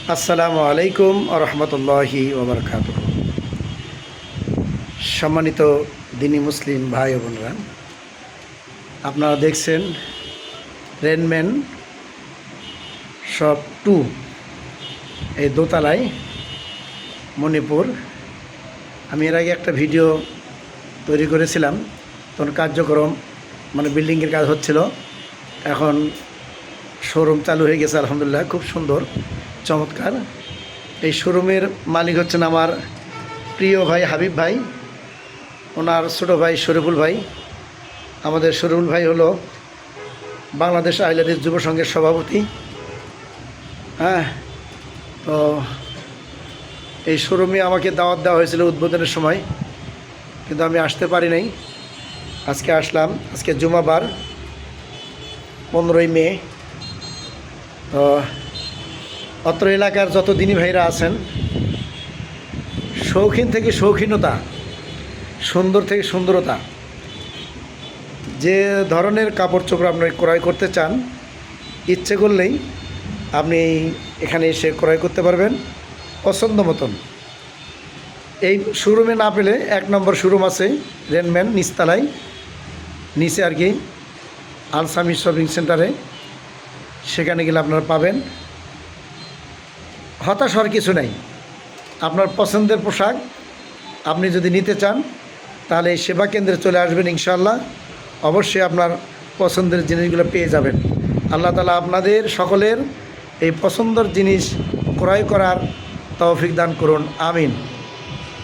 আসসালামু আলাইকুম রহমতুল্লাহি ওবরকাতুহ। সম্মানিত দিনী মুসলিম ভাই ও বোনরা, আপনারা দেখছেন রেনম্যান শপ 2 এই দোতলায় মণিপুর। আমি এর আগে একটা ভিডিও তৈরি করেছিলাম, তখন কার্যক্রম বিল্ডিংয়ের কাজ হচ্ছিল। এখন শোরুম চালু হয়ে গেছে আলহামদুলিল্লাহ, খুব সুন্দর চমৎকার। এই শোরুমের মালিক হচ্ছেন আমার প্রিয় ভাই হাবিব ভাই, ওনার ছোটো ভাই শরীফুল ভাই। আমাদের শরীফুল ভাই হলো বাংলাদেশ আহলে যুব সংঘের সভাপতি। তো এই শোরুমে আমাকে দাওয়াত দেওয়া হয়েছিল উদ্বোধনের সময়, কিন্তু আমি আসতে পারি নাই। আজকে আসলাম। আজকে জুমাবার 15ই মে। তো অত্র এলাকার যত দিনী ভাইরা আছেন, শৌখিন থেকে শৌখিনতা, সুন্দর থেকে সুন্দরতা, যে ধরনের কাপড় চোপড় আপনি ক্রয় করতে চান, ইচ্ছে করলেই আপনি এখানে এসে ক্রয় করতে পারবেন পছন্দ মতন। এই শোরুমে না পেলে 1 নম্বর শোরুম আছে রেনম্যান নিচতলায়, নিচে আর কি আলসামি শপিং সেন্টারে, সেখানে গেলে আপনারা পাবেন। হতাশ হওয়ার কিছু নেই। আপনার পছন্দের পোশাক আপনি যদি নিতে চান, তাহলে এই সেবা কেন্দ্রে চলে আসবেন, ইনশাআল্লাহ অবশ্যই আপনার পছন্দের জিনিসগুলো পেয়ে যাবেন। আল্লাহ তাআলা আপনাদের সকলের এই পছন্দের জিনিস ক্রয় করার তৌফিক দান করুন, আমিন।